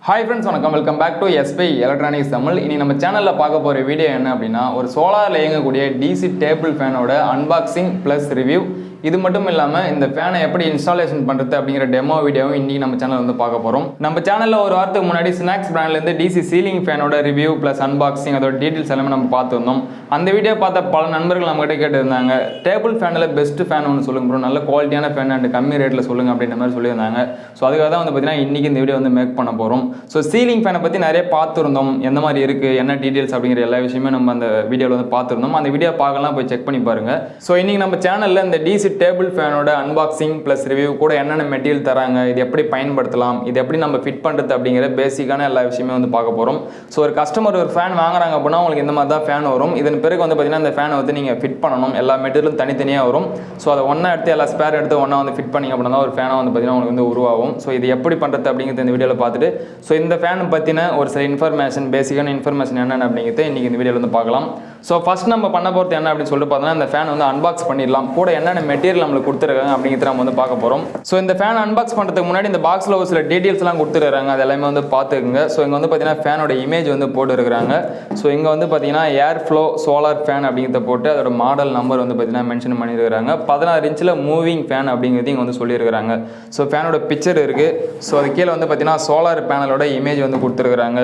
Hi friends, welcome back to SP Electronics Tamil. In நம்ம சேனல்ல பார்க்க போற வீடியோ என்ன அப்படினா ஒரு சோலார்ல இயங்கக்கூடிய DC டேபிள் ஃபேனோட அன்பாக்சிங் ப்ளஸ் ரிவ்யூ. இது மட்டும் இல்லாம இந்த ஃபேனை எப்படி இன்ஸ்டாலேஷன் பண்றது அப்படிங்கற டெமோ வீடியோவும் இன்னைக்கு நம்ம சேனல்ல வந்து பார்க்க போறோம். நம்ம சேனல்ல ஒரு வாரத்துக்கு முன்னாடி ஸ்நாக்ஸ் பிராண்ட்ல இருந்து DC சீலிங் ஃபேனோட ரிவ்யூ ப்ளஸ் அன்பாக்சிங் அதோட டீடைல்ஸ் எல்லாமே நம்ம பார்த்திருந்தோம். அந்த வீடியோ பார்த்த பல நண்பர்கள் நம்மகிட்ட கேட்டிருந்தாங்க டேபிள் ஃபேன்ல பெஸ்ட் ஃபேன் ஒன்னு சொல்லுங்க ப்ரோ, நல்ல குவாலிட்டியான ஃபேன் அண்ட் கம்மி ரேட்ல சொல்லுங்க அப்படின்ற மாதிரி சொல்லியிருந்தாங்க. ஸோ அதுக்காக தான் வந்து பார்த்தீங்கன்னா இன்னைக்கு இந்த வீடியோ வந்து மேக் பண்ண போறோம். ஸோ சீலிங் ஃபேனை பற்றி நிறைய பார்த்துருந்தோம், எந்த மாதிரி இருக்குது என்ன டீட்டெயில்ஸ் அப்படிங்கிற எல்லா விஷயமே நம்ம அந்த வீடியோவில் வந்து பார்த்துருந்தோம். அந்த வீடியோ பார்க்கலாம், போய் செக் பண்ணி பாருங்க. ஸோ இன்றைக்கி நம்ம சேனலில் இந்த DC டேபிள் ஃபேனோட அன்பாக்சிங் ப்ளஸ் ரிவ்யூ கூட என்னென்ன மெட்டீரியல் தராங்க, இது எப்படி பயன்படுத்தலாம், இது எப்படி நம்ம ஃபிட் பண்ணுறது அப்படிங்கிற பேசிக்கான எல்லா விஷயமே வந்து பார்க்க போகிறோம். ஸோ ஒரு கஸ்டமர் ஒரு ஃபேன் வாங்குறாங்க அப்படின்னா உங்களுக்கு இந்த மாதிரி தான் ஃபேன் வரும். இதன் பிறகு வந்து பார்த்தீங்கன்னா இந்த ஃபேனை வந்து நீங்கள் ஃபிட் பண்ணணும், எல்லா மெட்டீரியலும் தனித்தனியாக வரும். ஸோ அதை ஒன்றா எடுத்து எல்லா ஸ்பேர் எடுத்து ஒன்றா வந்து ஃபிட் பண்ணிங்க அப்படின்னா ஒரு ஃபேனாக வந்து பார்த்தீங்கன்னா உங்களுக்கு வந்து உருவாகும். ஸோ இது எப்படி பண்ணுறது அப்படிங்கிறது இந்த வீடியோவில் பார்த்துட்டு ஸோ இந்த ஃபேன் பற்றின ஒரு சில இன்ஃபர்மேஷன் பேசிக்கான இன்ஃபர்மேஷன் என்னென்ன அப்படிங்கிறது இன்றைக்கி இந்த வீடியோவில் வந்து பார்க்கலாம். ஸோ ஃபஸ்ட் நம்ம பண்ண போகிறது என்ன அப்படின்னு சொல்லிட்டு பார்த்தோன்னா இந்த ஃபேன் வந்து அன்பாக்ஸ் பண்ணிடலாம். கூட என்னென்ன மெட்டீரியல் நம்மளுக்கு கொடுத்துருக்காங்க அப்படிங்கிறத நம்ம வந்து பார்க்க போகிறோம். ஸோ இந்த ஃபேன் அன்பாக்ஸ் பண்ணுறதுக்கு முன்னாடி இந்த பாக்ஸில் ஒரு சில டீட்டெயில்ஸ்லாம் கொடுத்துருக்காங்க, அது எல்லாமே வந்து பார்த்துக்குங்க. ஸோ இங்கே வந்து பார்த்தீங்கன்னா ஃபேனோட இமேஜ் வந்து போட்டுருக்காங்க. ஸோ இங்கே வந்து பார்த்தீங்கன்னா ஏர் ஃப்ளோ சோலார் ஃபேன் அப்படிங்கிறத போட்டு அதோட மாடல் நம்பர் வந்து பார்த்தீங்கன்னா மென்ஷன் பண்ணியிருக்காங்க. 16 இன்ச்சில் மூவிங் ஃபேன் அப்படிங்கிறது இங்கே வந்து சொல்லியிருக்காங்க. ஸோ ஃபேனோட பிக்சர் இருக்குது. ஸோ அது கீழே வந்து பார்த்தீங்கன்னா சோலார் பேனலோட இமேஜ் வந்து கொடுத்துருக்காங்க.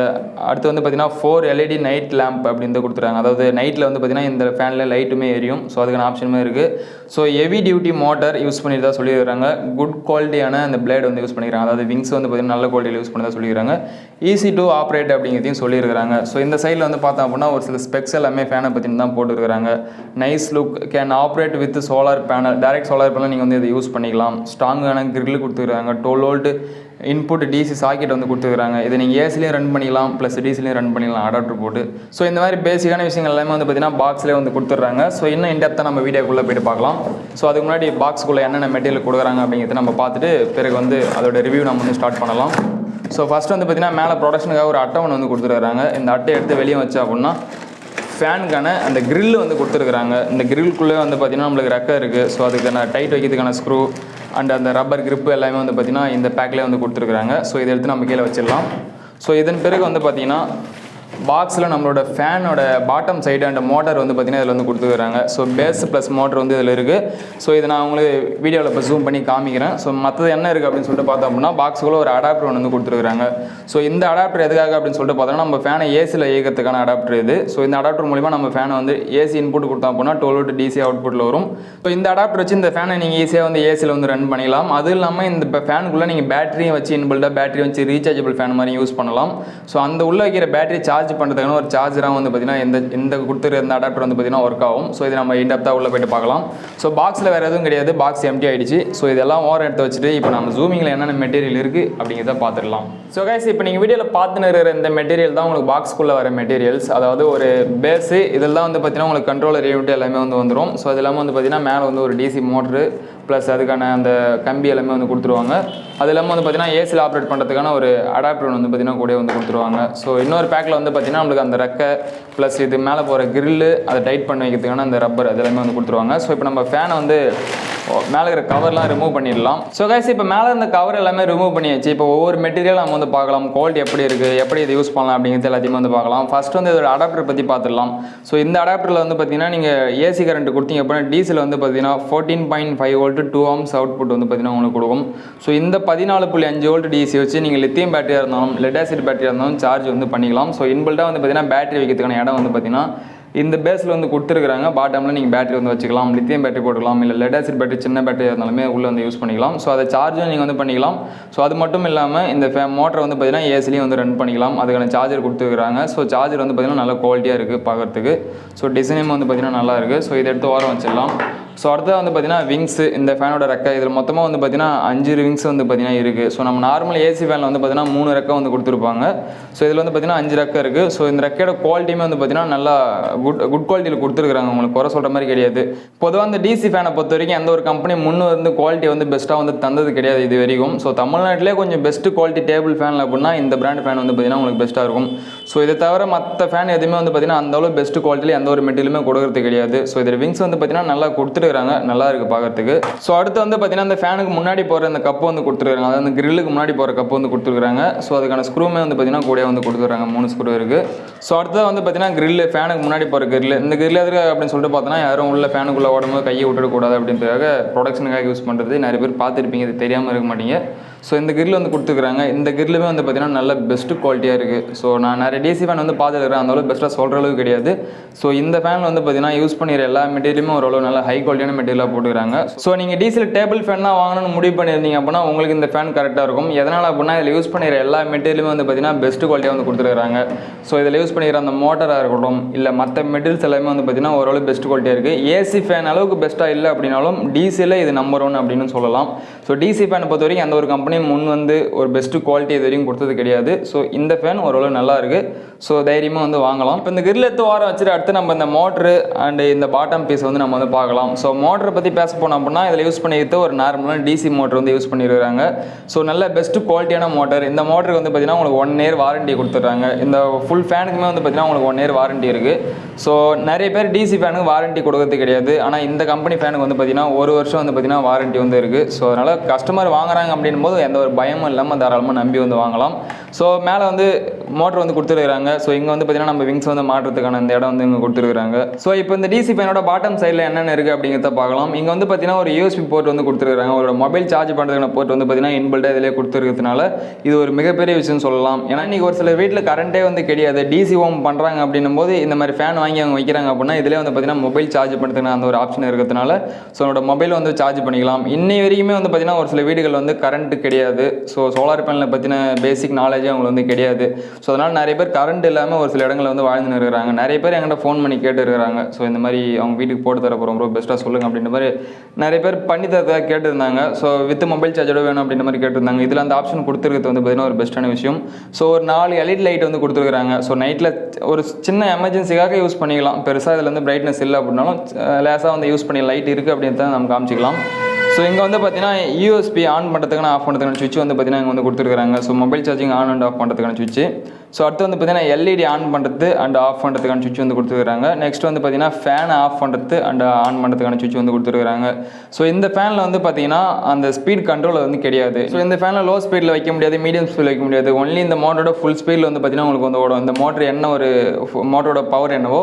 அடுத்து வந்து பார்த்தீங்கன்னா 4 LED நைட் லேம்ப் அப்படின்னு கொடுத்துருக்காங்க. அதாவது நைட்டில் வந்து பார்த்தீங்கன்னா இந்த ஃபேனில் லைட்டுமே எரியும். ஸோ அதுக்கான ஆப்ஷனுமே இருக்குது. So heavy duty motor use பண்ணிட்டு தான் சொல்லியிருக்காங்க. குட் குவாலிட்டியான அந்த பிளேட் வந்து யூஸ் பண்ணிக்கிறாங்க. அதாவது விங்ஸ் வந்து பார்த்தீங்கன்னா நல்ல குவாலிட்டியில் யூஸ் பண்ணி தான் சொல்லியிருக்காங்க. ஈஸி டு ஆப்ரேட் அப்படிங்கிறதையும் சொல்லியிருக்காங்க. ஸோ இந்த சைடில் வந்து பார்த்தோம் அப்படின்னா ஒரு சில ஸ்பெக்ஸ் எல்லாமே ஃபேனை பற்றினு தான் போட்டுருக்காங்க. Nice look, can operate with solar panel, direct solar panel நீங்கள் வந்து இதை யூஸ் பண்ணிக்கலாம். ஸ்ட்ராங்கான கிரில் கொடுத்துருக்காங்க. 12 வோல்ட் இன்புட் DC சாக்கெட் வந்து கொடுத்துருக்காங்க. இதை நீங்கள் ஏசிலையும் ரன் பண்ணிக்கலாம் ப்ளஸ் டிசிலையும் ரன் பண்ணிக்கலாம் அடாப்டர் போட்டு. ஸோ இந்த மாதிரி பேசிக்கான விஷயங்கள் எல்லாமே வந்து பார்த்தீங்கன்னா பாக்ஸ்லேயே வந்து கொடுத்துட்றாங்க. ஸோ இன்னும் இன்டெப்த்தாக நம்ம வீடியோக்குள்ளே போய்ட்டு பார்க்கலாம். ஸோ அதுக்கு முன்னாடி பாக்ஸுக்குள்ளே என்னென்ன மெட்டீரியல் கொடுக்குறாங்க அப்படிங்கிறத நம்ம பார்த்துட்டு பிறகு வந்து அதோட ரிவ்யூ நம்ம வந்து ஸ்டார்ட் பண்ணலாம். ஸோ ஃபஸ்ட் வந்து பார்த்தீங்கன்னா மேலே ப்ரொடக்ஷனுக்காக ஒரு அட்டை ஒன்று வந்து கொடுத்துருக்காங்க. இந்த அட்டையை எடுத்து வெளியே வச்சா அப்படின்னா ஃபேனுக்கான அந்த கிரில் வந்து கொடுத்துருக்குறாங்க. இந்த கிரில்குள்ளே வந்து பார்த்திங்கன்னா நம்மளுக்கு ரெக்கை இருக்குது. ஸோ அதுக்கான டைட் வைக்கிறதுக்கான ஸ்க்ரூ அண்ட் அந்த ரப்பர் கிரிப்பு எல்லாமே வந்து பார்த்திங்கன்னா இந்த பேக்லேயே வந்து கொடுத்துருக்குறாங்க. ஸோ இதை எடுத்து நம்ம கீழே வச்சிடலாம். ஸோ இதன் பிறகு வந்து பார்த்திங்கன்னா பாக்ஸில் நம்மளோட ஃபேனோட பாட்டம் சைடு அண்ட் மோட்டர் வந்து பார்த்திங்கன்னா இதில் வந்து கொடுத்துருக்காங்க. ஸோ பேஸ் ப்ளஸ் மோட்டர் வந்து இதில் இருக்குது. ஸோ இதை நான் உங்களுக்கு வீடியோவில் இப்போ ஜூம் பண்ணி காமிக்கிறேன். ஸோ மற்றது என்ன இருக்குது அப்படின்னு சொல்லிட்டு பார்த்தோம் அப்படின்னா பாக்ஸுக்குள்ளே ஒரு அடாப்டர் ஒன்று வந்து கொடுத்துருக்காங்க. ஸோ இந்த அடாப்டர் எதுக்காக அப்படின்னு சொல்லிட்டு பார்த்தோம்னா நம்ம ஃபேனை ஏசியில் இயக்கிறதுக்கான அடாப்டர் இது. ஸோ இந்த அடாப்டர் மூலிமா நம்ம ஃபேனை வந்து ஏசி இன்புட் கொடுத்தோம் அப்படின்னா 12 வோல்ட் DC அவுட்புட்டில் வரும். ஸோ இந்த அடாப்டர் வச்சு இந்த ஃபேனை நீங்கள் ஈஸியாக வந்து ஏசியில் வந்து ரன் பண்ணிக்கலாம். அது இல்லாமல் இந்த ஃபேனுக்குள்ளே நீங்கள் பேட்டரியும் வச்சு இன்பில்டாக பேட்டரி வச்சு ரீசார்ஜபிள் ஃபேன் மாதிரி யூஸ் பண்ணலாம். ஸோ அந்த உள்ளே வைக்கிற பேட்டரி சார்ஜ் பண்ணுறதுக்கான ஒரு சார்ஜராக வந்து பார்த்தீங்கன்னா இந்த கொடுத்துருக்க இந்த அடாப்டர் வந்து பார்த்தீங்கன்னா ஒர்க் ஆகும். ஸோ இது நம்ம இன்டெப்த்தாக உள்ளே போய்ட்டு பார்க்கலாம். ஸோ பாக்ஸில் வேறு எதுவும் கிடையாது, பாக்ஸ் எம்டி ஆகிடுச்சு. ஸோ இதெல்லாம் ஓரம் எடுத்து வச்சுட்டு இப்போ நம்ம ஜூமிங்கில் என்னென்ன மெட்டீரியல் இருக்குது அப்படிங்கிறத பார்த்துடலாம். ஸோ கைஸ் இப்போ நீங்கள் வீடியோவில் பார்த்துன்னு இருக்கிற இந்த மெட்டீரியல் தான் உங்களுக்கு பாக்ஸ்க்குள்ளே வர மெட்டீரியல்ஸ். அதாவது ஒரு பேஸு இதெல்லாம் வந்து பார்த்தீங்கன்னா உங்களுக்கு கண்ட்ரோலர் யூனிட் எல்லாமே வந்து வந்துடும். ஸோ அது இல்லாமல் வந்து பார்த்தீங்கன்னா மேலே வந்து ஒரு DC மோட்ரு ப்ளஸ் அதுக்கான அந்த கம்பி எல்லாமே வந்து கொடுத்துருவாங்க. அது இல்லாமல் வந்து பார்த்தீங்கன்னா ஏசியில் ஆப்ரேட் பண்ணுறதுக்கான ஒரு அடாப்டர் வந்து பார்த்தீங்கன்னா கூட வந்து கொடுத்துருவாங்க. ஸோ இன்னொரு பேக்கில் வந்து பார்த்தீங்கன்னா நம்மளுக்கு அந்த ரெக்கை ப்ளஸ் இது மேலே போகிற கிரில்லு அதை டைட் பண்ணி வைக்கிறதுக்கான அந்த ரப்பர் அது எல்லாமே வந்து கொடுத்துருவாங்க. ஸோ இப்போ நம்ம ஃபேனை வந்து மேலே இருக்கிற கவர்லாம் ரிமூவ் பண்ணிடலாம். ஸோ கைஸ் இப்போ மேலே இருந்த கவர் எல்லாமே ரிமூவ் பண்ணியாச்சு. இப்போ ஒவ்வொரு மெட்டீரியல் நம்ம வந்து பார்க்கலாம், குவாலிட்டி எப்படி இருக்குது, எப்படி இதை யூஸ் பண்ணலாம் அப்படிங்கிறது எல்லாத்தையுமே வந்து பார்க்கலாம். ஃபஸ்ட் வந்து இதோட அடாப்டர் பற்றி பார்த்துடலாம். ஸோ இந்த அடாப்டரில் வந்து பார்த்தீங்கன்னா நீங்கள் ஏசி கரண்ட் கொடுத்தீங்க அப்படின்னா டீசல் வந்து பார்த்தீங்கன்னா 14.5 வோல்ட் 2 ஆம்ஸ் அவுட்புட் வந்து பார்த்தீங்கன்னா உங்களுக்கு கொடுக்கும். ஸோ இந்த 14.5 வோல்ட் DC வச்சு நீங்கள் லித்தியம் பேட்டரியாக இருந்தாலும் லெட் ஆசிட் பேட்டரியாக இருந்தாலும் சார்ஜ் வந்து பண்ணிக்கலாம். ஸோ இன்பில்டாக வந்து பார்த்தீங்கன்னா பேட்டரி வைக்கிறதுக்கான இடம் வந்து பார்த்தீங்கன்னா இந்த பேஸில் வந்து கொடுத்துருக்காங்க. பாட்டமில் நீங்கள் பேட்டரி வந்து வச்சுக்கலாம், லித்தியம் பேட்டரி போட்டுக்கலாம், இல்லை லெட் ஆசிட் பேட்டரி சின்ன பேட்டரி இருந்தாலுமே உள்ளே வந்து யூஸ் பண்ணிக்கலாம். ஸோ அதை சார்ஜும் நீங்கள் வந்து பண்ணிக்கலாம். ஸோ அது மட்டும் இல்லாமல் இந்த மோட்டரை வந்து பார்த்தீங்கன்னா ஏசிலையும் வந்து ரன் பண்ணிக்கலாம். அதுக்கான சார்ஜர் கொடுத்துருக்காங்க. ஸோ சார்ஜர் வந்து பார்த்தீங்கன்னா நல்ல குவாலிட்டியாக இருக்குது பார்க்குறதுக்கு. ஸோ டிசைனும் வந்து பார்த்தீங்கன்னா நல்லா இருக்குது. ஸோ இதை எடுத்து ஓரம் வச்சிடலாம். ஸோ அடுத்தது வந்து பார்த்தீங்கன்னா விங்ஸு இந்த ஃபேனோட ரெக்கை இதில் மொத்தமாக வந்து பார்த்தீங்கன்னா 5 விங்ஸ் வந்து பார்த்தீங்கன்னா இருக்குது. ஸோ நம்ம நார்மல் ஏசி ஃபேனில் வந்து பார்த்தீங்கன்னா 3 ரெக்கை வந்து கொடுத்துருப்பாங்க. ஸோ இதில் வந்து பார்த்தீங்கன்னா 5 ரெக்கை இருக்குது. ஸோ இந்த ரெக்கையோட குவாலிட்டியுமே வந்து பார்த்தீங்கன்னா நல்லா குட் குவாலிட்டியில் கொடுத்துருக்காங்க. உங்களுக்கு குறை சொல்கிற மாதிரி கிடையாது. பொதுவாக அந்த DC ஃபேனை பொறுத்த வரைக்கும் எந்த ஒரு கம்பெனி முன்னே வந்து குவாலிட்டி வந்து பெஸ்ட்டாக வந்து தந்தது கிடையாது இது வரைக்கும். ஸோ தமிழ்நாட்டிலே கொஞ்சம் பெஸ்ட் குவாலிட்டி டேபிள் ஃபேனில் அப்படின்னா இந்த பிராண்ட் ஃபேன் வந்து பார்த்தீங்கன்னா உங்களுக்கு பெஸ்ட்டாக இருக்கும். ஸோ இதை தவிர மற்ற ஃபேன் எதுவுமே வந்து பார்த்தீங்கன்னா அந்தளவு பெஸ்ட் குவாலிட்டியில் எந்த ஒரு மெட்டீரியலுமே கொடுக்குறது கிடையாது. ஸோ இதில் விங்ஸ் வந்து பார்த்தீங்கன்னா நல்லா கொடுத்துட்டு கொடுத்துருக்காங்க, நல்லா இருக்குது பார்க்கறதுக்கு. ஸோ அடுத்து வந்து பார்த்தீங்கன்னா அந்த ஃபேனுக்கு முன்னாடி போகிற அந்த கப்பு வந்து கொடுத்துருக்காங்க, அதாவது அந்த கிரில்லுக்கு முன்னாடி போகிற கப்பு வந்து கொடுத்துருக்காங்க. ஸோ அதுக்கான ஸ்க்ரூமே வந்து பார்த்தீங்கன்னா கூட வந்து கொடுத்துருக்காங்க, 3 ஸ்க்ரூ இருக்குது. ஸோ அடுத்தது வந்து பார்த்தீங்கன்னா கிரில், ஃபேனுக்கு முன்னாடி போகிற கிரில். இந்த கிரில் எதுக்கு அப்படின்னு சொல்லிட்டு பார்த்தோன்னா யாரும் உள்ள ஃபேனுக்குள்ளே ஓடும்போது கையை விட்டுடக்கூடாது அப்படின்றதுக்காக ப்ரொடக்ஷனுக்காக யூஸ் பண்ணுறது. நிறைய பேர் பார்த்துருப்பீங்க, இது தெரியாமல் இருக்க மாட்டீங்க. ஸோ இந்த கிரில் வந்து கொடுத்துருக்காங்க. இந்த கிரிலுமே வந்து பார்த்தீங்கன்னா நல்ல பெஸ்ட்டு குவாலிட்டியாக இருக்குது. ஸோ நான் நிறைய டிசி ஃபேன் வந்து பார்த்துருக்கேன், அந்த அளவுக்கு பெஸ்ட்டாக சொல்கிற அளவுக்கு கிடையாது. ஸோ இந்த ஃபேன் வந்து பார்த்தீங்கன்னா யூஸ் பண்ணிடுற எல்லா மெட்டீரியலுமே ஓரளவு நல்ல ஹை குவாலிட்டியான மெட்டீரியலாக போட்டுக்கிறாங்க. ஸோ நீங்கள் டீசல் டேபிள் ஃபேன் தான் வாங்கணும்னு முடிவு பண்ணியிருந்தீங்க அப்படின்னா உங்களுக்கு இந்த ஃபேன் கரெக்டாக இருக்கும். எதனால் அப்படின்னா இதில் யூஸ் பண்ணிடுற எல்லா மெட்டீரியலுமே வந்து பார்த்தீங்கன்னா பெஸ்ட்டு குவாலிட்டியாக வந்து கொடுத்துருக்காங்க. ஸோ இதில் யூஸ் பண்ணிக்கிற அந்த மோட்டராக இருக்கட்டும், இல்லை மற்ற மெட்டீரியல்ஸ் எல்லாமே வந்து பார்த்தீங்கன்னா ஓரளவு பெஸ்ட் குவாலிட்டியாக இருக்குது. ஏசி ஃபேன் அளவுக்கு பெஸ்ட்டாக இல்லை அப்படின்னாலும் டிசியில் இது நம்பர் 1 அப்படின்னு சொல்லலாம். ஸோ டிசி ஃபேனை பொறுத்த வரைக்கும் எந்த ஒரு கம்பெனியும் முன் வந்து ஒரு பெஸ்ட்டு குவாலிட்டி இது வரைக்கும் கொடுத்தது கிடையாது. ஸோ இந்த ஃபேன் ஓரளவு நல்லா இருக்குது. ஸோ தைரியமாக வந்து வாங்கலாம். இப்போ இந்த கிரில் எடுத்து வாரம் வச்சுட்டு அடுத்து நம்ம இந்த மோட்ரு அண்டு இந்த பாட்டம் பீஸ் வந்து நம்ம வந்து பார்க்கலாம். ஸோ மோட்டரை பற்றி பேச போனோம் அப்படின்னா இதில் யூஸ் பண்ணிட்டு ஒரு நார்மலான டிசி மோட்டர் வந்து யூஸ் பண்ணியிருக்காங்க. ஸோ நல்ல பெஸ்ட்டு குவாலிட்டியான மோட்டர். இந்த மோட்டருக்கு வந்து பார்த்தீங்கன்னா உங்களுக்கு 1 இயர் வாரண்டி கொடுத்துட்றாங்க. இந்த ஃபுல் ஃபேனுக்குமே வந்து பார்த்தீங்கன்னா உங்களுக்கு 1 இயர் வாரண்டி இருக்குது. ஸோ நிறைய பேர் டிசி ஃபேனுக்கு வாரண்டி கொடுக்கறது கிடையாது. ஆனால் இந்த கம்பெனி ஃபேனுக்கு வந்து பார்த்தீங்கன்னா 1 வருஷம் வந்து பார்த்தீங்கன்னா வாரண்டி வந்து இருக்குது. ஸோ அதனால் கஸ்டமர் வாங்குறாங்க அப்படின்னும் போது எந்த ஒரு பயமும் இல்லாமல் தாராளமாக நம்பி வந்து வாங்கலாம். ஸோ மேலே வந்து மோட்டர் வந்து கொடுத்துருக்காங்க. ஸோ இங்கே வந்து பார்த்தீங்கன்னா நம்ம விங்ஸ் வந்து மாட்டுறதுக்கான இந்த இடம் வந்து இங்கே கொடுத்துருக்காங்க. ஸோ இப்போ இந்த டிசி ஃபேனோட பாட்டம் சைடில் என்னென்ன இருக்குது அப்படிங்கிறத பார்க்கலாம். இங்கே வந்து பார்த்தீங்கன்னா ஒரு யூஎஸ்பி போர்ட் வந்து கொடுத்துருக்காங்க. ஒரு மொபைல் சார்ஜ் பண்ணுறதுக்கான போர்ட் வந்து பார்த்தீங்கன்னா இன்பில்டாக இதிலே கொடுத்துருக்கிறதுனால இது ஒரு மிகப்பெரிய விஷயம் சொல்லலாம். ஏன்னா இன்றைக்கி ஒரு சில வீட்டில் கரண்ட்டே வந்து கிடையாது, டிசி ஹோம் பண்ணுறாங்க அப்படின்னும் போது இந்த மாதிரி ஃபேன் வாங்கி அவங்க வைக்கிறாங்க அப்படின்னா இதிலே வந்து பார்த்தீங்கன்னா மொபைல் சார்ஜ் பண்ணுறதுக்கான அந்த ஒரு ஆப்ஷன் இருக்கிறதுனால ஸோ என்னோட மொபைல் வந்து சார்ஜ் பண்ணிக்கலாம். இன்னை வரைக்குமே வந்து பார்த்தீங்கன்னா ஒரு சில வீடுகள் வந்து கரண்ட் கிடையாது. ஸோ சோலார் பேனலை பற்றின பேசிக் நாலேஜே அவங்களுக்கு வந்து கிடையாது. ஸோ அதனால் நிறைய பேர் கரண்ட் இல்லாமல் ஒரு சில இடங்களில் வந்து வாழ்ந்துன்னு இருக்கிறாங்க. நிறைய பேர் என்கிட்ட ஃபோன் பண்ணி கேட்டு இருக்கிறாங்க. ஸோ இந்த மாதிரி அவங்க வீட்டுக்கு போட்டு தர போகிறோம் ப்ரோ, பெஸ்ட்டாக சொல்லுங்கள் அப்படின்ற மாதிரி நிறைய பேர் பண்ணி தரதாக கேட்டுருந்தாங்க. ஸோ வித் மொபைல் சார்ஜரோட வேணும் அப்படின்ற மாதிரி கேட்டிருந்தாங்க. இதில் அந்த ஆப்ஷன் கொடுத்துருக்கிறது வந்து பார்த்தீங்கன்னா ஒரு பெஸ்ட்டான விஷயம். ஸோ ஒரு 4 எல்இடி லைட் வந்து கொடுத்துருக்காங்க. ஸோ நைட்டில் ஒரு சின்ன எமர்ஜென்சிக்காக யூஸ் பண்ணிக்கலாம். பெருசாக இதில் வந்து பிரைட்னஸ் இல்லை அப்படின்னாலும் லேசாக வந்து யூஸ் பண்ணி லைட் இருக்குது அப்படின்னு தான் நம்ம காமிச்சிக்கலாம். ஸோ இங்கே வந்து பார்த்தீங்கன்னா யூஎஸ்பி ஆன் பண்ணுறதுக்கான ஆஃப் பண்ணுறதுக்கான சுவிட்ச் வந்து பார்த்தீங்கன்னா இங்கே வந்து கொடுத்துருக்காங்க. So mobile charging on and half பண்ணுறதுக்கான சுவிட்ச். ஸோ அடுத்து வந்து பார்த்தீங்கன்னா எல்இடி ஆன் பண்ணுறது அண்ட் ஆஃப் பண்ணுறதுக்கான சுவிட்ச் வந்து கொடுத்துருக்காங்க. நெக்ஸ்ட் வந்து பார்த்தீங்கன்னா ஃபேனை ஆஃப் பண்ணுறது அண்ட் ஆன் பண்ணுறதுக்கான சுவிட்ச் வந்து கொடுத்துருக்காங்க. ஸோ இந்த ஃபேனில் வந்து பார்த்தீங்கன்னா அந்த ஸ்பீட் கண்ட்ரோல் வந்து கிடையாது. ஸோ இந்த ஃபேனில் லோ ஸ்பீடில் வைக்க முடியாது, மீடியம் ஸ்பீடில் வைக்க முடியாது. ஒன்லி இந்த மோட்டரோட ஃபுல் ஸ்பீடில் வந்து பார்த்தீங்கன்னா உங்களுக்கு வந்து ஓடும். இந்த மோட்டர் என்ன ஒரு மோட்டரோட பவர் என்னவோ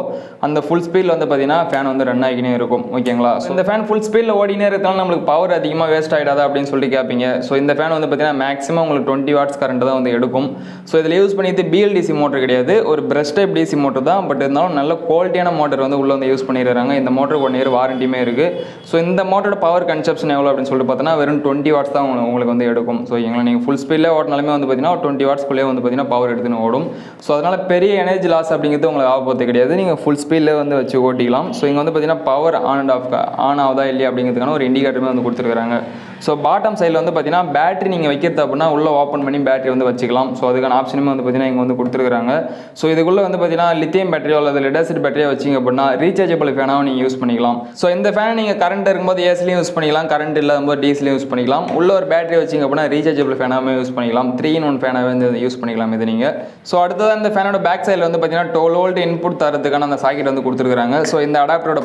அந்த ஃபுல் ஸ்பீடில் வந்து பார்த்தீங்கன்னா ஃபேன் வந்து ரன் ஆகினே இருக்கும். ஓகேங்களா? ஸோ இந்த ஃபேன் ஃபுல் ஸ்பீடில் ஓடினே இருக்கிறதால நம்மளுக்கு பவர் அதிகமாக வேஸ்ட் ஆகிடாதா அப்படின்னு சொல்லிட்டு கேட்பீங்க. ஸோ இந்த ஃபேன் வந்து பார்த்தீங்கன்னா மேக்ஸிமம் உங்களுக்கு 20 வாட்ஸ் கரண்ட் தான் வந்து எடுக்கும். ஸோ இதில் யூஸ் பண்ணிட்டு பிஎல்டிசி மோட்டர் கிடையாது, ஒரு பிரஷ் டைப் டிசி மோட்டர் தான். பட் இருந்தாலும் நல்ல குவாலிட்டியான மோட்டர் வந்து உள்ளே வந்து யூஸ் பண்ணிடுறாங்க. இந்த மோட்டருக்கு 1 இயர் வாரண்டியுமே இருக்குது. ஸோ இந்த மோட்டரோட பவர் கன்சப்ஷன் எவ்வளோ அப்படின்னு சொல்லிட்டு பார்த்தோன்னா வெறும் 20 வாட்ஸ் தான் உங்களுக்கு வந்து எடுக்கும். ஸோ எங்களை நீங்கள் ஃபுல் ஸ்பீடில் ஓட்டினாலுமே வந்து பார்த்தீங்கன்னா 20 வாட்ஸ்க்குள்ளே வந்து பார்த்தீங்கன்னா பவர் எடுத்துன்னு ஓடும். ஸோ அதனால் பெரிய எனர்ஜி லாஸ் அப்படிங்கிறது உங்களுக்கு ஆகப்போகிறது கிடையாது. நீங்கள் ஃபுல் ஸ்பீடில் வந்து வச்சு ஓட்டிக்கலாம். ஸோ இங்கே வந்து பார்த்தீங்கன்னா power on and half on ஆகுதா இல்லையா அப்படிங்கிறதுக்கான ஒரு இண்டிகேட்டருமே வந்து கொடுத்துருக்காங்க. ஸோ பாட்டம் சைடில் வந்து பார்த்தீங்கன்னா பேட்டரி நீங்கள் வைக்கிறது அப்படின்னா உள்ளே ஓப்பன் பண்ணி பேட்டரி வந்து வச்சுக்கலாம். ஸோ அதுக்கான ஆப்ஷனுமே வந்து பார்த்தீங்கன்னா இங்கே வந்து கொடுத்துருக்காங்க. ஸோ இதுக்குள்ளே வந்து பார்த்தீங்கன்னா லித்தியம் பேட்டரியோ அல்லது லெட் ஆசிட் பேட்டரியோ வச்சிங்க அப்படின்னா ரீசார்ஜபிள் ஃபேனாகவும் நீங்கள் யூஸ் பண்ணிக்கலாம். ஸோ இந்த ஃபேனை நீங்கள் கரண்ட் இருக்கும்போது ஏசிலையும் யூஸ் பண்ணிக்கலாம், கரண்ட் இல்லாதபோது டிசிலையும் யூஸ் பண்ணிக்கலாம். உள்ள ஒரு பேட்டரி வச்சிங்க அப்படின்னா ரீசார்ஜபிள் ஃபேனாகவும் யூஸ் பண்ணிக்கலாம். 3-in-1 ஃபேனாகவே வந்து யூஸ் பண்ணிக்கலாம் இது நீங்கள். ஸோ அடுத்ததான் இந்த ஃபேனோட பேக் சைடில் வந்து பார்த்தீங்கன்னா 12 வோல்ட் இன்புட் தரதுக்கான அந்த சாக்கெட் வந்து கொடுத்துருக்காங்க. ஸோ இந்த அடாப்டரோட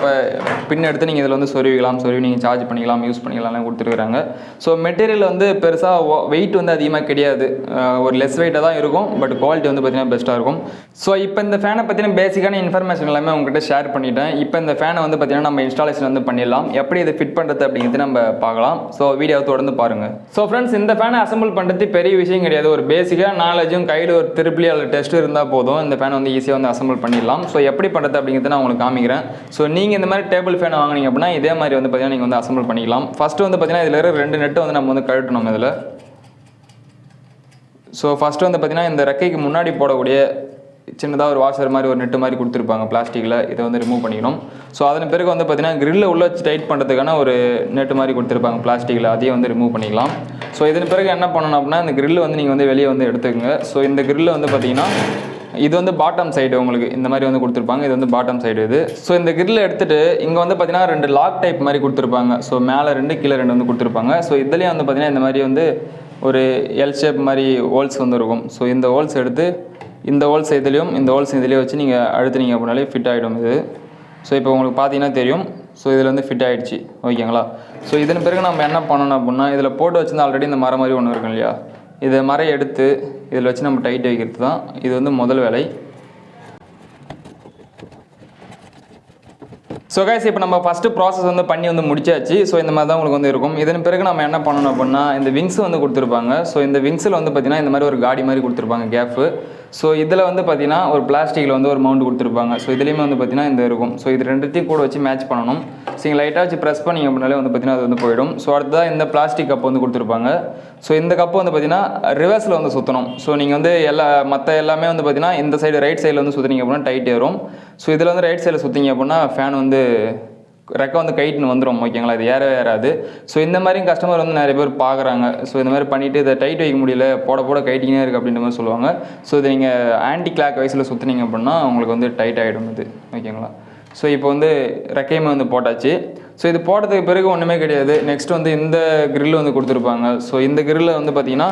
பின் எடுத்து நீங்கள் இதில் வந்து சொருவிக்கலாம், சொருவி நீங்கள் சார்ஜ் பண்ணிக்கலாம், யூஸ் பண்ணிக்கலாம் கொடுத்துருக்காங்க. ஸோ மெட்டீரியல் வந்து பெருசாக வெயிட் வந்து அதிகமாக கிடையாது, ஒரு லெஸ் வெயிட்டாக தான் இருக்கும். பட் குவாலிட்டி வந்து பார்த்தீங்கன்னா பெஸ்ட்டாக இருக்கும். ஸோ இப்போ இந்த ஃபேனை பற்றின பேசிக்கான இன்ஃபர்மேஷன் எல்லாமே உங்கள்கிட்ட ஷேர் பண்ணிட்டேன். இப்போ இந்த ஃபேனை வந்து பார்த்தீங்கன்னா நம்ம இன்ஸ்டாலேஷன் வந்து பண்ணிடலாம். எப்படி இதை ஃபிட் பண்ணுறது அப்படிங்கிறது நம்ம பார்க்கலாம். ஸோ வீடியோ தொடர்ந்து பாருங்கள். ஸோ ஃப்ரெண்ட்ஸ், இந்த ஃபேனை அசம்பிள் பண்ணுறது பெரிய விஷயம் கிடையாது. ஒரு பேசிக்காக நாலேஜும் கையில் ஒரு திருப்பி அல்லது டெஸ்ட் இருந்தால் போதும். இந்த ஃபேனை வந்து ஈஸியாக வந்து அசம்பிள் பண்ணிடலாம். ஸோ எப்படி பண்ணுறது அப்படிங்கிறது நான் உங்களுக்கு காமிக்கிறேன். ஸோ நீங்கள் இந்த மாதிரி டேபிள் ஃபேனை வாங்கினீங்க அப்படின்னா இதே மாதிரி வந்து பார்த்தீங்கன்னா நீங்கள் வந்து அசம்பிள் பண்ணிக்கலாம். ஃபஸ்ட்டு வந்து பார்த்தீங்கன்னா இதில் இருக்கிற 2 நெட்டு வந்து நம்ம வந்து கழட்டணும் இதில். ஸோ ஃபஸ்ட்டு வந்து பார்த்தீங்கன்னா இந்த ரெக்கைக்கு முன்னாடி போடக்கூடிய சின்னதாக ஒரு வாஷர் மாதிரி ஒரு நெட்டு மாதிரி கொடுத்துருப்பாங்க பிளாஸ்டிக்கில், இதை வந்து ரிமூவ் பண்ணிக்கணும். ஸோ அதன் பிறகு வந்து பார்த்தீங்கன்னா கிரில்லை உள்ள வச்சு டைட் பண்ணுறதுக்கான ஒரு நெட்டு மாதிரி கொடுத்துருப்பாங்க பிளாஸ்டிக்கில், அதையும் வந்து ரிமூவ் பண்ணிக்கலாம். ஸோ இதன் பிறகு என்ன பண்ணணும் அப்படின்னா இந்த கிரில் வந்து நீங்கள் வந்து வெளியே வந்து எடுத்துக்கோங்க. ஸோ இந்த கிரில் வந்து பார்த்தீங்கன்னா இது வந்து பாட்டம் சைடு உங்களுக்கு இந்த மாதிரி வந்து கொடுத்துருப்பாங்க. இது வந்து பாட்டம் சைடு இது. ஸோ இந்த கிரில் எடுத்துகிட்டு இங்கே வந்து பார்த்தீங்கன்னா 2 லாக் டைப் மாதிரி கொடுத்துருப்பாங்க. ஸோ மேலே 2 கீழே 2 வந்து கொடுத்துருப்பாங்க. ஸோ இதுலேயும் வந்து பார்த்தீங்கன்னா இந்த மாதிரி வந்து ஒரு எல் ஷேப் மாதிரி ஹோல்ஸ் வந்து இருக்கும். ஸோ இந்த ஹோல்ஸ் எடுத்து இந்த ஹோல்ஸ் இதுலேயும் இந்த ஹோல்ஸ் இதுலேயும் வச்சு நீங்கள் அழுத்துனீங்க அப்படின்னாலே ஃபிட் ஆகிடும் இது. ஸோ இப்போ உங்களுக்கு பார்த்தீங்கன்னா தெரியும். ஸோ இதில் வந்து ஃபிட் ஆகிடுச்சு ஓகேங்களா. ஸோ இதன் பிறகு நம்ம என்ன பண்ணணும் அப்படின்னா இதில் போட்டு வச்சுருந்தா ஆல்ரெடி இந்த மரம் மாதிரி ஒன்று இருக்கும் இல்லையா, இதை மரம் எடுத்து இதில் வச்சு நம்ம டைட் வைக்கிறது தான் இது வந்து முதல் வேலை. ஸோ கைஸ் இப்போ நம்ம ஃபஸ்ட்டு ப்ராசஸ் வந்து பண்ணி வந்து முடிச்சாச்சு. ஸோ இந்த மாதிரி தான் உங்களுக்கு வந்து இருக்கும். இதன் பிறகு நம்ம என்ன பண்ணணும் அப்படின்னா இந்த விங்ஸ் வந்து கொடுத்துருப்பாங்க. ஸோ இந்த விங்ஸில் வந்து பார்த்திங்கன்னா இந்த மாதிரி ஒரு காடி மாதிரி கொடுத்துருப்பாங்க கேப்பு. ஸோ இதில் வந்து பார்த்திங்கன்னா ஒரு பிளாஸ்டிக்கில் வந்து ஒரு மவுண்ட் கொடுத்துருப்பாங்க. ஸோ இதுலேயுமே வந்து பார்த்திங்கன்னா இந்த இருக்கும். ஸோ இது ரெண்டுத்தையும் கூட வச்சு மேட்ச் பண்ணணும். ஸோ நீங்கள் லைட்டாக வச்சு ப்ரெஸ் பண்ணிங்க அப்படின்னாலே வந்து பார்த்திங்கன்னா அது வந்து போயிடும். ஸோ அடுத்ததாக இந்த பிளாஸ்டிக் கப் வந்து கொடுத்துருப்பாங்க. ஸோ இந்த கப்பு வந்து பார்த்திங்கன்னா ரிவர்ஸில் வந்து சுற்றணும். ஸோ நீங்கள் வந்து மற்ற எல்லாமே வந்து பார்த்திங்கன்னா இந்த சைடு ரைட் சைடில் வந்து சுற்றினீங்க அப்படின்னா டைட் ஏறும். ஸோ இதில் வந்து ரைட் சைடில் சுற்றிங்க அப்படின்னா ஃபேன் வந்து ரெக்க வந்து கைட்டுன்னு வந்துடும் ஓகேங்களா, இது ஏறவே ஏறாது. ஸோ இந்த மாதிரியும் கஸ்டமர் வந்து நிறைய பேர் பார்க்குறாங்க. ஸோ இந்த மாதிரி பண்ணிவிட்டு இதை டைட் வைக்க முடியல, போட கைட்டிங்கே இருக்குது அப்படின்ற மாதிரி சொல்லுவாங்க. ஸோ இதை நீங்கள் ஆன்டி கிளாக் வைஸில் சுற்றினீங்க அப்படின்னா உங்களுக்கு வந்து டைட் ஆகிடும் இது ஓகேங்களா. ஸோ இப்போ வந்து ரெக்கையுமே வந்து போட்டாச்சு. ஸோ இது போட்டதுக்கு பிறகு ஒன்றுமே கிடையாது. நெக்ஸ்ட் வந்து இந்த கிரில் வந்து கொடுத்துருப்பாங்க. ஸோ இந்த கிரில்ல வந்து பார்த்திங்கன்னா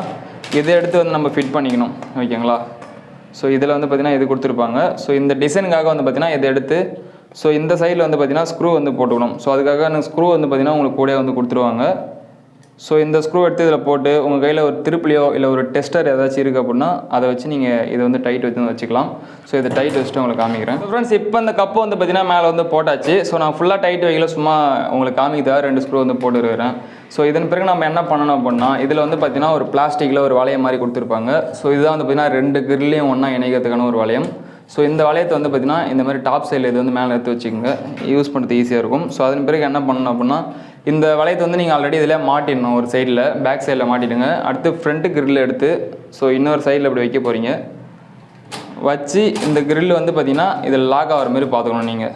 இதை எடுத்து வந்து நம்ம ஃபிட் பண்ணிக்கணும் ஓகேங்களா. ஸோ இதில் வந்து பார்த்திங்கன்னா இது கொடுத்துருப்பாங்க. ஸோ இந்த டிசைனுக்காக வந்து பார்த்திங்கன்னா இதை எடுத்து ஸோ இந்த சைடில் வந்து பார்த்திங்கன்னா ஸ்க்ரூ வந்து போட்டுக்கணும். ஸோ அதுக்காக ஸ்க்ரூ வந்து பார்த்திங்கன்னா உங்களுக்கு கூட வந்து கொடுத்துருவாங்க. ஸோ இந்த ஸ்க்ரூ எடுத்து இதில் போட்டு உங்கள் கையில் ஒரு திருப்பிலையோ இல்லை ஒரு டெஸ்டர் ஏதாச்சும் இருக்குது அப்படின்னா அதை வச்சு நீங்கள் இதை வந்து டைட் வச்சு வச்சுக்கலாம். ஸோ இதை டைட் வச்சுட்டு உங்களுக்கு காமிக்கிறேன். ஃப்ரெண்ட்ஸ் இப்போ இந்த கப்பு வந்து பார்த்திங்கன்னா மேலே வந்து போட்டாச்சு. ஸோ நான் ஃபுல்லாக டைட் வைக்கல, சும்மா உங்களுக்கு காமிக்கிறதா 2 ஸ்க்ரூ வந்து போட்டுருக்கிறேன். ஸோ இதன் பிறகு நம்ம என்ன பண்ணணும் அப்படின்னா இதில் வந்து பார்த்திங்கன்னா ஒரு பிளாஸ்டிக்கில் ஒரு வளையம் மாதிரி கொடுத்துருப்பாங்க. ஸோ இதுதான் வந்து பார்த்திங்கன்னா 2 கிரில்லையும் ஒன்றா இணைக்கிறதுக்கான ஒரு வளையம். ஸோ இந்த வளையத்தை வந்து பார்த்திங்கன்னா இந்த மாதிரி டாப் சைடில் இது வந்து மேலே எடுத்து வச்சுக்கோங்க, யூஸ் பண்ணுறது ஈஸியாக இருக்கும். ஸோ அதன் பிறகு என்ன பண்ணணும் அப்படின்னா இந்த வளையத்தை வந்து நீங்கள் ஆல்ரெடி இதில் மாட்டிடணும். ஒரு சைடில் பேக் சைடில் மாட்டிடுங்க. அடுத்து ஃப்ரண்ட்டு கிரில் எடுத்து ஸோ இன்னொரு சைடில் இப்படி வைக்க போகிறீங்க. வச்சு இந்த கிரில் வந்து பார்த்திங்கன்னா இதில் லாக் ஆகிற மாதிரி பார்த்துக்கணும் நீங்கள்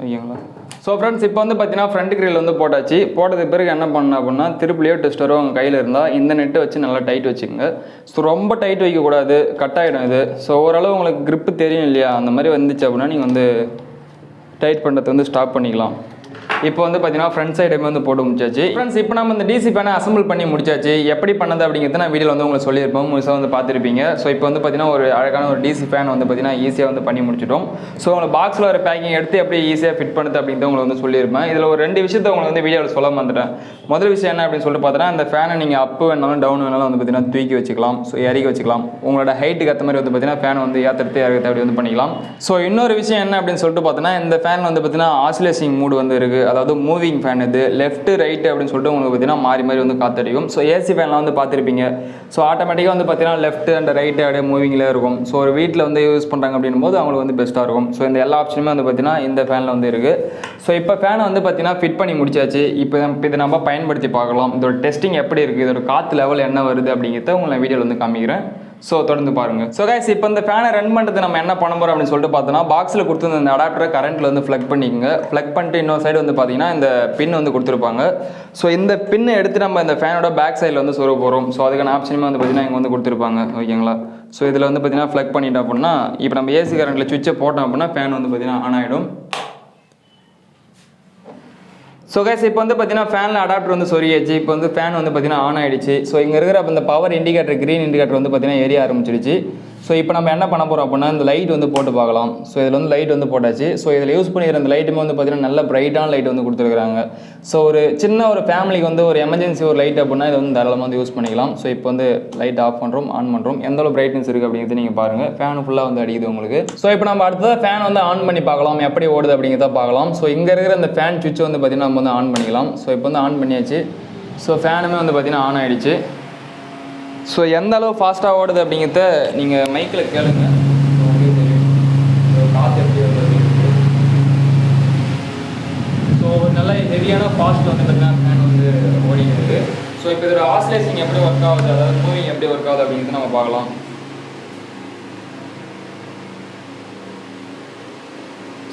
ஓகேங்களா. ஸோ ஃப்ரெண்ட்ஸ் இப்போ வந்து பார்த்திங்கன்னா ஃப்ரண்ட் கிரில் வந்து போட்டாச்சு. போட்டதுக்கு பிறகு என்ன பண்ணணும் அப்படின்னா திருப்பிலையோ டெஸ்டரோ உங்கள் கையில் இருந்தால் இந்த நெட்டை வச்சு நல்லா டைட் வச்சுக்கோங்க. ஸோ ரொம்ப டைட் வைக்கக்கூடாது, கட் ஆகிடும் இது. ஸோ ஓரளவு உங்களுக்கு கிரிப்பு தெரியும் இல்லையா, அந்த மாதிரி வந்துச்சு அப்படின்னா நீங்கள் வந்து டைட் பண்ணுறது வந்து ஸ்டாப் பண்ணிக்கலாம். இப்போ வந்து பார்த்தீங்கன்னா ஃப்ரண்ட் சைடுமே வந்து போட்டு முடிச்சாச்சு. ஃப்ரெண்ட்ஸ் இப்போ நம்ம இந்த டிசி ஃபேனை அசம்பிள் பண்ணி முடிச்சாச்சு. எப்படி பண்ணது அப்படிங்கிறது நான் வீடியோவில் வந்து உங்களுக்கு சொல்லியிருப்போம், முழுசாக வந்து பார்த்துருப்பீங்க. ஸோ இப்போ வந்து பார்த்தீங்கன்னா ஒரு அழகான ஒரு டிசி ஃபேன் வந்து பார்த்தீங்கன்னா ஈஸியாக வந்து பண்ணி முடிச்சிட்டோம். ஸோ உங்களுக்கு பாக்ஸில் ஒரு பேக்கிங் எடுத்து எப்படி ஈஸியாக ஃபிட் பண்ணுறது அப்படிங்கிறத உங்களுக்கு வந்து சொல்லியிருப்பேன். இதில் ஒரு 2 விஷயத்தை உங்களுக்கு வந்து வீடியோவில் சொல்ல வந்துட்டேன். முதல் விஷயம் என்ன அப்படின்னு சொல்லிட்டு பார்த்தீங்கன்னா இந்த ஃபேனை நீங்கள் அப்பு வேணாலும் டவுன் வேணாலும் வந்து பார்த்தீங்கன்னா தூக்கி வச்சுக்கலாம். ஸோ இறக்கி வச்சுக்கலாம். உங்களோட ஹைட்டுக்கு ஏற்ற மாதிரி வந்து பார்த்தீங்கன்னா ஃபேன் வந்து ஏற்றுறது இறக்கிறது அப்படி வந்து பண்ணிக்கலாம். ஸோ இன்னொரு விஷயம் என்ன அப்படின்னு சொல்லிட்டு பார்த்தீங்கன்னா இந்த ஃபேன் வந்து பார்த்தீங்கன்னா ஆசிலேஷன் மூடு வந்து இருக்குது. அதாவது மூவிங் ஃபேன், இது லெஃப்ட் ரைட்டு அப்படின்னு சொல்லிட்டு உங்களுக்கு பார்த்தீங்கன்னா மாறி மாறி வந்து காத்தடிக்கும். ஸோ ஏசி ஃபேன்லாம் வந்து பார்த்துருப்பீங்க. ஸோ ஆட்டோமேட்டிக்காக வந்து பார்த்தீங்கன்னா லெஃப்ட் அண்ட் ரைட்டு அப்படியே மூவிங்கில் இருக்கும். ஸோ ஒரு வீட்டில் வந்து யூஸ் பண்ணுறாங்க அப்படின்னும் போது அவங்களுக்கு வந்து பெஸ்ட்டாக இருக்கும். ஸோ இந்த எல்லா ஆப்ஷனுமே வந்து பார்த்தீங்கன்னா இந்த ஃபேனில் வந்து இருக்குது. ஸோ இப்போ ஃபேனை வந்து பார்த்தீங்கன்னா ஃபிட் பண்ணி முடிச்சாச்சு. இப்போ இதை நம்ம பயன்படுத்தி பார்க்கலாம். இதோட டெஸ்டிங் எப்படி இருக்குது, இதோட காற்று லெவல் என்ன வருது அப்படிங்கிறத உங்களை வீடியோவில் வந்து காமிக்கிறேன். ஸோ தொடர்ந்து பாருங்கள். ஸோ கைஸ் இப்போ இந்த ஃபேனை ரன் பண்ணுறது நம்ம என்ன பண்ண போகிறோம் அப்படின்னு சொல்லிட்டு பார்த்தோன்னா பாக்ஸில் கொடுத்து இந்த அடாப்டரை கரண்ட்டில் வந்து ப்ளக் பண்ணிக்கோங்க. ப்ளக் பண்ணிட்டு இன்னொரு சைடு வந்து பார்த்தீங்கன்னா இந்த பின் வந்து கொடுத்துருப்பாங்க. ஸோ இந்த பின்னை எடுத்து நம்ம இந்த ஃபேனோட பேக் சைடில் வந்து சொருக போகிறோம். ஸோ அதுக்கான ஆப்ஷனுமே வந்து பார்த்தீங்கன்னா இங்கே வந்து கொடுத்துருப்பாங்க ஓகேங்களா. ஸோ இதில் வந்து பார்த்தீங்கன்னா ப்ளக் பண்ணிட்டோம் அப்படின்னா இப்போ நம்ம ஏசி கரண்ட்டில் சுவிட்சை போட்டோம் அப்படின்னா ஃபேன் வந்து பார்த்தீங்கன்னா ஆன் ஆகிடும். ஸோ கைஸ் இப்போ வந்து பார்த்தீங்கன்னா ஃபேனில் அடாப்டர் வந்து சொருகியாச்சு. இப்போ வந்து ஃபேன் வந்து பார்த்தீங்கன்னா ஆன் ஆகிடுச்சு. ஸோ இங்கே இருக்கிற இந்த பவர் இண்டிகேட்டர் க்ரீன் இண்டிகேட்டர் வந்து பார்த்தீங்கன்னா எரிய ஆரம்பிச்சிடுச்சு. ஸோ இப்போ நம்ம என்ன பண்ண போகிறோம் அப்படின்னா இந்த லைட் வந்து போட்டு பார்க்கலாம். ஸோ இதில் வந்து லைட் வந்து போட்டாச்சு. ஸோ இதில் யூஸ் பண்ணிக்கிற அந்த லைட்டுமே வந்து பார்த்தீங்கன்னா நல்ல பிரைட்டான லைட் வந்து கொடுத்துருக்காங்க. ஸோ ஒரு சின்ன ஒரு ஃபேமிலிக்கு வந்து ஒரு எமர்ஜென்சி ஒரு லைட் அப்படின்னா இதை வந்து தாராளமாக வந்து யூஸ் பண்ணிக்கலாம். ஸோ இப்போ வந்து லைட் ஆஃப் பண்ணுறோம், ஆன் பண்ணுறோம். எந்த அளவு பிரைட்னஸ் இருக்குது அப்படிங்கிறது நீங்கள் பாருங்கள். ஃபேன் ஃபுல்லாக வந்து அடிக்குது உங்களுக்கு. ஸோ இப்போ நம்ம அடுத்ததாக ஃபேன் வந்து ஆன் பண்ணி பார்க்கலாம், எப்படி ஓடுது அப்படிங்கிறத பார்க்கலாம். ஸோ இங்கே இருக்கிற அந்த ஃபேன் சுவிட்ச் வந்து பார்த்தீங்கன்னா நம்ம வந்து ஆன் பண்ணிக்கலாம். ஸோ இப்போ வந்து ஆன் பண்ணியாச்சு. ஸோ ஃபேனுமே வந்து பார்த்தீங்கன்னா ஆன் ஆகிடுச்சு. ஸோ எந்த அளவு ஃபாஸ்ட்டாக ஓடுது அப்படிங்கிறத நீங்கள் மைக்கில் கேளுங்க. காற்று எப்படி வருது. ஸோ நல்ல ஹெவியான ஃபாஸ்ட் வந்து பார்த்தீங்கன்னா ஃபேன் வந்து ஓடிக்கிறது. ஸோ இப்போ இதோட ஆசிலேஷன் எப்படி ஒர்க் ஆகுது, அதாவது மூவிங் எப்படி ஒர்க் ஆகுது அப்படிங்கிறது நம்ம பார்க்கலாம்.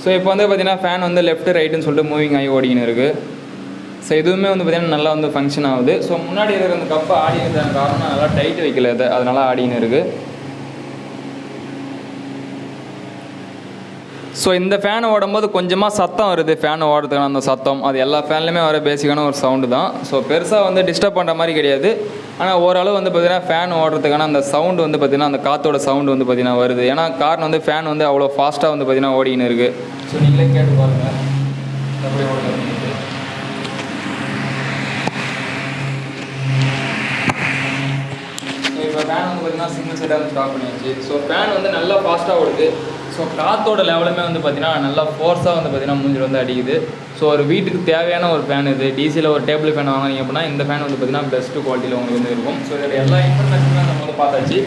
ஸோ இப்போ வந்து பார்த்தீங்கன்னா ஃபேன் வந்து லெஃப்ட் ரைட்டுன்னு சொல்லிட்டு மூவிங் ஆகி ஓடிக்கின்னு இருக்குது. ஸோ இதுவுமே வந்து பார்த்திங்கன்னா நல்லா வந்து ஃபங்க்ஷன் ஆகுது. ஸோ முன்னாடி இருக்கிற அந்த கப்பை ஆடி இருக்கிற காரணம் நல்லா டைட் வைக்கல இது, அதனால் ஆடின்னு இருக்குது. ஸோ இந்த ஃபேன் ஓடும்போது கொஞ்சமாக சத்தம் வருது. ஃபேன் ஓடுறதுக்கான அந்த சத்தம் அது எல்லா ஃபேன்லையுமே வர பேசிக்கான ஒரு சவுண்டு தான். ஸோ பெருசாக வந்து டிஸ்டர்ப் பண்ணுற மாதிரி கிடையாது. ஆனால் ஓரளவு வந்து பார்த்திங்கன்னா ஃபேன் ஓடுறதுக்கான அந்த சவுண்டு வந்து பார்த்திங்கன்னா அந்த காற்றோட சவுண்டு வந்து பார்த்திங்கன்னா வருது. ஏன்னா காரணம் வந்து ஃபேன் வந்து அவ்வளோ ஃபாஸ்ட்டாக வந்து பார்த்திங்கன்னா ஓடின்னு இருக்குது. ஸோ நீங்களே கேட்டு பாருங்கள். எப்படி ஓடுது. இப்போ ஃபேன் வந்து பார்த்தீங்கன்னா சிங்கிள் சைடாக வந்து ஸ்டாப் பண்ணியாச்சு. ஸோ ஃபேன் வந்து நல்லா ஃபாஸ்ட்டாக ஓடுது. ஸோ காற்றோட லெவலுமே வந்து பார்த்தீங்கன்னா நல்லா ஃபோர்ஸாக வந்து பார்த்தீங்கன்னா மூஞ்சில் வந்து அடிக்குது. ஸோ ஒரு வீட்டுக்கு தேவையான ஒரு ஃபேன் இது. டிசியில் ஒரு டேபிள் ஃபேன் வாங்கினீங்க அப்படின்னா இந்த ஃபேன் வந்து பார்த்தீங்கன்னா பெஸ்ட்டு குவாலிட்டியில் உங்களுக்கு வந்து இருக்கும். ஸோ இதோட எல்லா இன்ஃபர்மேஷனுமே நம்ம வந்து பார்த்தாச்சு.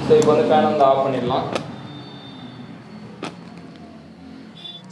ஸோ இப்போ வந்து ஃபேன் வந்து ஆஃப் பண்ணிடலாம்.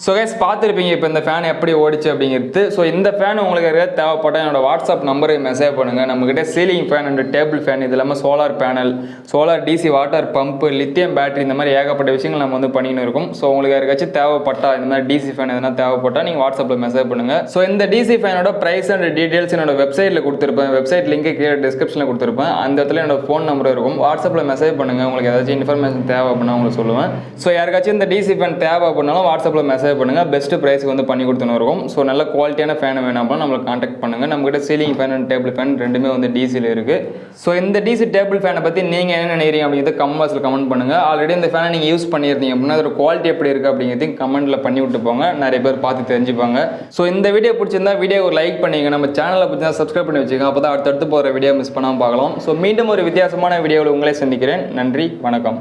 ஸோ கைஸ் பார்த்துருப்பீங்க இப்போ இந்த ஃபேன் எப்படி ஓடிச்சு அப்படிங்கிறது. ஸோ இந்த ஃபேன் உங்களுக்கு தேவைப்பட்டால் என்னோட வாட்ஸ்அப் நம்பருக்கு மெசேஜ் பண்ணுங்கள். நம்மக்கிட்ட ceiling fan and table fan இது இல்லாமல் solar panel, solar DC water pump, lithium battery, இந்த மாதிரி ஏகப்பட்ட விஷயங்கள் நம்ம வந்து பண்ணின்னு இருக்கோம். ஸோ உங்களுக்கு யாருக்காச்சும் தேவைப்பட்டால் இந்த மாதிரி டிசி ஃபேன் எதனா தேவைப்பட்டால் நீங்கள் வாட்ஸ்அப்பில் மெசேஜ் பண்ணுங்கள். ஸோ இந்த டிசி ஃபேனோட ப்ரைஸ் அண்ட் டீட்டெயில்ஸ் என்னோட வெப்சைட்டில் கொடுத்துருப்பேன். வெப்சைட் லிங்க் கீழே டிஸ்கிரிப்ஷனில் கொடுத்துருப்பேன். அந்த இடத்துல என்னோட ஃபோன் நம்பர் இருக்கும். வாட்ஸ்அப்பில் மெசேஜ் பண்ணுங்கள். உங்களுக்கு ஏதாச்சும் இன்ஃபர்மேஷன் தேவை அப்படின்னா உங்களுக்கு சொல்லுவேன். ஸோ யாருக்காச்சும் இந்த டிசி ஃபேன் தேவை அப்படின்னாலும் வாட்ஸ்அப்பில் மெசேஜ் பண்ணுங்கள். பெஸ்ட் பிரைஸ்க்கு வந்து பண்ணி கொடுத்துன்னு இருக்கும். ஸோ நல்ல குவாலிட்டியான ஃபேன் வேணும் அப்படின்னா நம்மளுக்கு கான்டாக்ட் பண்ணுங்கள். நம்மகிட்ட ceiling fan and table fan ரெண்டுமே வந்து டிசியில் இருக்குது. ஸோ இந்த டிசி டேபிள் ஃபேனை பற்றி நீங்கள் என்ன நினைக்கிறீங்க அப்படிங்கிறது கமெண்ட்ஸில் கமெண்ட் பண்ணுங்கள். ஆல்ரெடி இந்த ஃபேனை நீங்கள் யூஸ் பண்ணியிருந்தீங்க அப்படின்னா அதோட குவாலிட்டி எப்படி இருக்குது அப்படிங்கிறதையும் கமெண்ட்டில் பண்ணி விட்டு போங்க. நிறைய பேர் பார்த்து தெரிஞ்சுப்பாங்க. ஸோ இந்த வீடியோ பிடிச்சிருந்தா வீடியோ ஒரு லைக் பண்ணிங்க. நம்ம சேனலை பற்றி சப்ஸ்கிரைப் பண்ணி வச்சுக்கோங்க. அப்போ தான் அடுத்தடுத்து போகிற வீடியோ மிஸ் பண்ணாமல் பார்க்கலாம். ஸோ மீண்டும் ஒரு வித்தியாசமான வீடியோவில் உங்களே சந்திக்கிறேன். நன்றி, வணக்கம்.